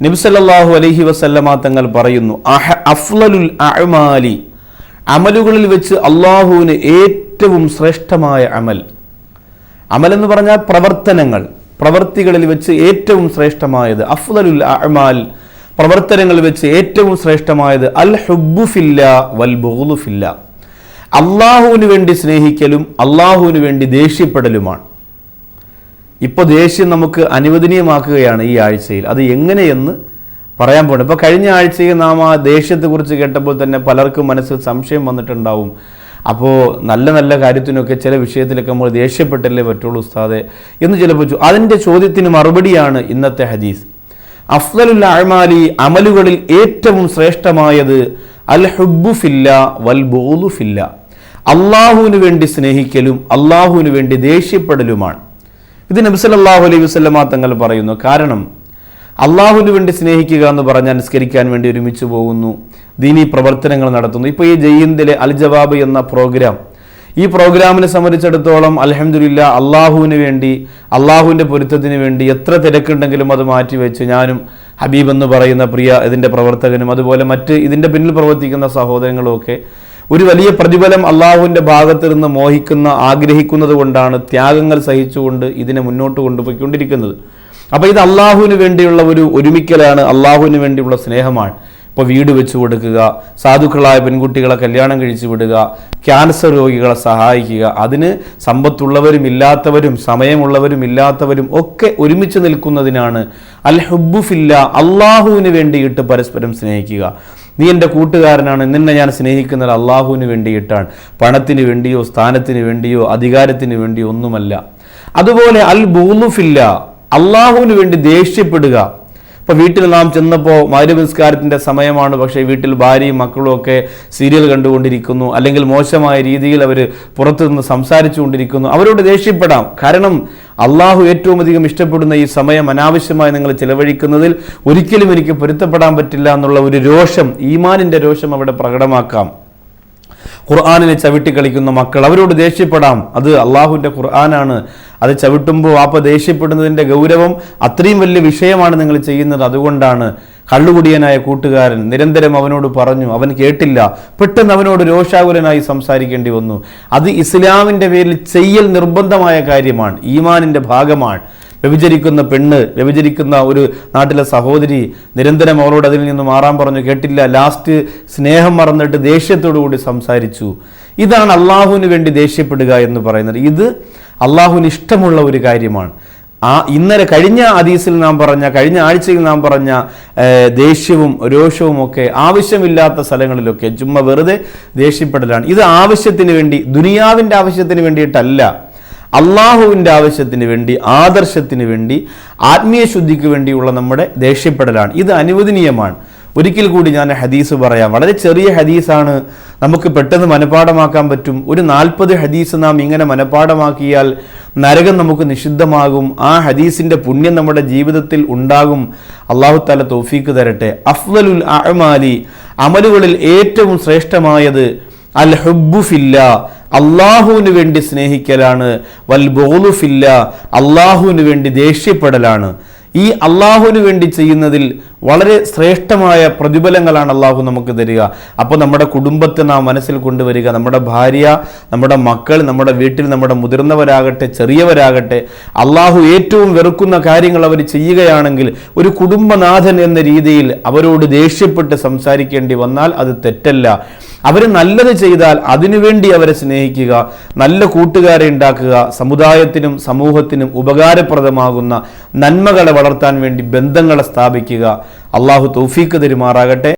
നബി സല്ലല്ലാഹു അലൈഹി വസല്ലമ തങ്ങൾ പറയുന്നു, അഫ്ളലുൽ അഅമാലി, അമലുകളിൽ വെച്ച് അള്ളാഹുവിന് ഏറ്റവും ശ്രേഷ്ഠമായ അമൽ എന്ന് പറഞ്ഞാൽ പ്രവർത്തനങ്ങൾ, പ്രവർത്തികളിൽ വെച്ച് ഏറ്റവും ശ്രേഷ്ഠമായത്, അഫ്ളലുൽ അഅമാൽ, പ്രവർത്തനങ്ങളിൽ വെച്ച് ഏറ്റവും ശ്രേഷ്ഠമായത് അൽ ഹുബ്ബു ഫില്ലാ വൽ ബുഗ്ളു ഫില്ലാ, അള്ളാഹുവിന് വേണ്ടി സ്നേഹിക്കലും അള്ളാഹുവിന് വേണ്ടി ദേഷ്യപ്പെടലുമാണ്. ഇപ്പോൾ ദേഷ്യം നമുക്ക് അനുവദനീയമാക്കുകയാണ് ഈ ആഴ്ചയിൽ. അത് എങ്ങനെയെന്ന് പറയാൻ പോകണം. ഇപ്പോൾ കഴിഞ്ഞ ആഴ്ചയിൽ നാം ആ ദേഷ്യത്തെക്കുറിച്ച് കേട്ടപ്പോൾ തന്നെ പലർക്കും മനസ്സിൽ സംശയം വന്നിട്ടുണ്ടാവും. അപ്പോൾ നല്ല നല്ല കാര്യത്തിനൊക്കെ ചില വിഷയത്തിലൊക്കെ നമ്മൾ ദേഷ്യപ്പെട്ടല്ലേ പറ്റുള്ളൂ ഉസ്താദെ എന്ന് ചിലപ്പോൾ അതിൻ്റെ ചോദ്യത്തിന് മറുപടിയാണ് ഇന്നത്തെ ഹദീസ്. അഫ്ളലുൽ അഅമാലി, അമലുകളിൽ ഏറ്റവും ശ്രേഷ്ഠമായത് അൽ ഹുബ്ബു ഫില്ലാ വൽ ബുഗ്ളു ഫില്ലാ, അള്ളാഹുവിന് വേണ്ടി സ്നേഹിക്കലും അള്ളാഹുവിന് വേണ്ടി ദേഷ്യപ്പെടലുമാണ്. ഇത് നബി സല്ലല്ലാഹു അലൈഹി വസല്ലമ തങ്ങൾ പറയുന്നു. കാരണം അള്ളാഹുവിന് വേണ്ടി സ്നേഹിക്കുക എന്ന് പറഞ്ഞാൽ നിസ്കരിക്കാൻ വേണ്ടി ഒരുമിച്ച് പോകുന്നു, ദീനീ പ്രവർത്തനങ്ങൾ നടത്തുന്നു. ഇപ്പോൾ ഈ ജയ്യിന്തിലെ അൽ ജവാബ് എന്ന പ്രോഗ്രാം, ഈ പ്രോഗ്രാമിനെ സംബന്ധിച്ചിടത്തോളം അൽഹംദുലില്ലാ അള്ളാഹുവിന് വേണ്ടി, അള്ളാഹുവിൻ്റെ പൊരുത്തത്തിന് വേണ്ടി എത്ര തിരക്കുണ്ടെങ്കിലും അത് മാറ്റിവെച്ച് ഞാനും ഹബീബ് എന്ന് പറയുന്ന പ്രിയ ഇതിൻ്റെ പ്രവർത്തകനും അതുപോലെ മറ്റ് ഇതിൻ്റെ പിന്നിൽ പ്രവർത്തിക്കുന്ന സഹോദരങ്ങളും ഒക്കെ ഒരു വലിയ പ്രതിഫലം അള്ളാഹുവിൻ്റെ ഭാഗത്ത് നിന്ന് മോഹിക്കുന്ന, ആഗ്രഹിക്കുന്നത് കൊണ്ടാണ് ത്യാഗങ്ങൾ സഹിച്ചുകൊണ്ട് ഇതിനെ മുന്നോട്ട് കൊണ്ടുപോയിക്കൊണ്ടിരിക്കുന്നത്. അപ്പോൾ ഇത് അള്ളാഹുവിന് വേണ്ടിയുള്ള ഒരു ഒരുമിക്കലാണ്, അള്ളാഹുവിന് വേണ്ടിയുള്ള സ്നേഹമാണ്. ഇപ്പോൾ വീട് വെച്ച് കൊടുക്കുക, സാധുക്കളായ പെൺകുട്ടികളെ കല്യാണം കഴിച്ചു വിടുക, ക്യാൻസർ രോഗികളെ സഹായിക്കുക, അതിന് സമ്പത്തുള്ളവരും ഇല്ലാത്തവരും സമയമുള്ളവരും ഇല്ലാത്തവരും ഒക്കെ ഒരുമിച്ച് നിൽക്കുന്നതിനാണ് അൽ ഹുബ്ബു ഫില്ലാ, അള്ളാഹുവിന് വേണ്ടിയിട്ട് പരസ്പരം സ്നേഹിക്കുക. നീ എൻ്റെ കൂട്ടുകാരനാണ്, നിന്നെ ഞാൻ സ്നേഹിക്കുന്നത് അള്ളാഹുവിന് വേണ്ടിയിട്ടാണ്, പണത്തിന് വേണ്ടിയോ സ്ഥാനത്തിന് വേണ്ടിയോ അധികാരത്തിന് വേണ്ടിയോ ഒന്നുമല്ല. അതുപോലെ അൽ ബുഗ്ളു ഫില്ലാ, അള്ളാഹുവിന് വേണ്ടി ദേഷ്യപ്പെടുക. ഇപ്പോൾ വീട്ടിൽ നാം ചെന്നപ്പോൾ മഗ്‌രിബ് നിസ്കാരത്തിൻ്റെ സമയമാണ്, പക്ഷേ വീട്ടിൽ ഭാര്യയും മക്കളും ഒക്കെ സീരിയൽ കണ്ടുകൊണ്ടിരിക്കുന്നു, അല്ലെങ്കിൽ മോശമായ രീതിയിൽ അവർ പുറത്തു നിന്ന് സംസാരിച്ചു കൊണ്ടിരിക്കുന്നു. അവരോട് ദേഷ്യപ്പെടാം. കാരണം അള്ളാഹു ഏറ്റവും അധികം ഇഷ്ടപ്പെടുന്ന ഈ സമയം അനാവശ്യമായി നിങ്ങൾ ചിലവഴിക്കുന്നതിൽ ഒരിക്കലും എനിക്ക് പൊരുത്തപ്പെടാൻ പറ്റില്ല എന്നുള്ള ഒരു രോഷം, ഈമാനിൻ്റെ രോഷം അവിടെ പ്രകടമാക്കാം. ഖുർആനിനെ ചവിട്ടി കളിക്കുന്ന മക്കൾ, അവരോട് ദേഷ്യപ്പെടാം. അത് അള്ളാഹുവിൻ്റെ ഖുർആനാണ്, അത് ചവിട്ടുമ്പോൾ ദേഷ്യപ്പെടുന്നതിൻ്റെ ഗൗരവം അത്രയും വലിയ വിഷയമാണ് നിങ്ങൾ ചെയ്യുന്നത്. അതുകൊണ്ടാണ് കള്ളുകുടിയനായ കൂട്ടുകാരൻ നിരന്തരം അവനോട് പറഞ്ഞു, അവൻ കേട്ടില്ല, പെട്ടെന്ന് അവനോട് രോഷാകുലനായി സംസാരിക്കേണ്ടി വന്നു. അത് ഇസ്ലാമിൻ്റെ പേരിൽ ചെയ്യൽ നിർബന്ധമായ കാര്യമാണ്, ഈമാനിൻ്റെ ഭാഗമാണ്. വ്യഭിചരിക്കുന്ന പെണ്ണ്, വ്യഭിചരിക്കുന്ന ഒരു നാട്ടിലെ സഹോദരി നിരന്തരം അവളോട് അതിൽ നിന്ന് മാറാൻ പറഞ്ഞു, കേട്ടില്ല. ലാസ്റ്റ് സ്നേഹം മറന്നിട്ട് ദേഷ്യത്തോടു കൂടി സംസാരിച്ചു. ഇതാണ് അള്ളാഹുവിന് വേണ്ടി ദേഷ്യപ്പെടുക എന്ന് പറയുന്നത്. ഇത് അള്ളാഹുവിന് ഇഷ്ടമുള്ള ഒരു കാര്യമാണ്. ഇന്നലെ കഴിഞ്ഞ ഹദീസിൽ നാം പറഞ്ഞ, കഴിഞ്ഞ ആഴ്ചയിൽ നാം പറഞ്ഞ ദേഷ്യവും രോഷവും ഒക്കെ ആവശ്യമില്ലാത്ത സ്ഥലങ്ങളിലൊക്കെ ചുമ്മാ വെറുതെ ദേഷ്യപ്പെടലാണ്. ഇത് ആവശ്യത്തിന് വേണ്ടി, ദുനിയാവിൻ്റെ ആവശ്യത്തിന് വേണ്ടിയിട്ടല്ല, അള്ളാഹുവിൻ്റെ ആവശ്യത്തിന് വേണ്ടി, ആദർശത്തിന് വേണ്ടി, ആത്മീയ ശുദ്ധിക്ക് വേണ്ടിയുള്ള നമ്മുടെ ദേഷ്യപ്പെടലാണ്. ഇത് അനുവദനീയമാണ്. ഒരിക്കൽ കൂടി ഞാൻ ഹദീസ് പറയാം. വളരെ ചെറിയ ഹദീസാണ്, നമുക്ക് പെട്ടെന്ന് മനഃപ്പാഠമാക്കാൻ പറ്റും. ഒരു 40 ഹദീസ് നാം ഇങ്ങനെ മനഃപ്പാഠമാക്കിയാൽ നരകം നമുക്ക് നിഷിദ്ധമാകും. ആ ഹദീസിൻ്റെ പുണ്യം നമ്മുടെ ജീവിതത്തിൽ ഉണ്ടാകും. അല്ലാഹു തആല തൗഫീക്ക് തരട്ടെ. അഫ്ളലുൽ അഅമാലി, അമലുകളിൽ ഏറ്റവും ശ്രേഷ്ഠമായത് അൽ ഹുബ്ബു ഫില്ലാ, അള്ളാഹുവിന് വേണ്ടി സ്നേഹിക്കലാണ്. വൽ ബുഗ്ളു ഫില്ലാ, അള്ളാഹുവിന് വേണ്ടി ദേഷ്യപ്പെടലാണ്. ഈ അള്ളാഹുവിന് വേണ്ടി ചെയ്യുന്നതിൽ വളരെ ശ്രേഷ്ഠമായ പ്രതിഫലങ്ങളാണ് അള്ളാഹു നമുക്ക് തരിക. അപ്പോൾ നമ്മുടെ കുടുംബത്തെ നാം മനസ്സിൽ കൊണ്ടുവരിക. നമ്മുടെ ഭാര്യ, നമ്മുടെ മക്കൾ, നമ്മുടെ വീട്ടിൽ നമ്മുടെ മുതിർന്നവരാകട്ടെ ചെറിയവരാകട്ടെ, അള്ളാഹു ഏറ്റവും വെറുക്കുന്ന കാര്യങ്ങൾ അവർ ചെയ്യുകയാണെങ്കിൽ ഒരു കുടുംബനാഥൻ എന്ന രീതിയിൽ അവരോട് ദേഷ്യപ്പെട്ട് സംസാരിക്കേണ്ടി വന്നാൽ അത് തെറ്റല്ല. അവർ നല്ലത് ചെയ്താൽ അതിനുവേണ്ടി അവരെ സ്നേഹിക്കുക, നല്ല കൂട്ടുകാരെ ഉണ്ടാക്കുക, സമുദായത്തിനും സമൂഹത്തിനും ഉപകാരപ്രദമാകുന്ന നന്മകളെ വളർത്താൻ വേണ്ടി ബന്ധങ്ങളെ സ്ഥാപിക്കുക. അള്ളാഹു തൗഫീക്ക് തരുമാറാകട്ടെ.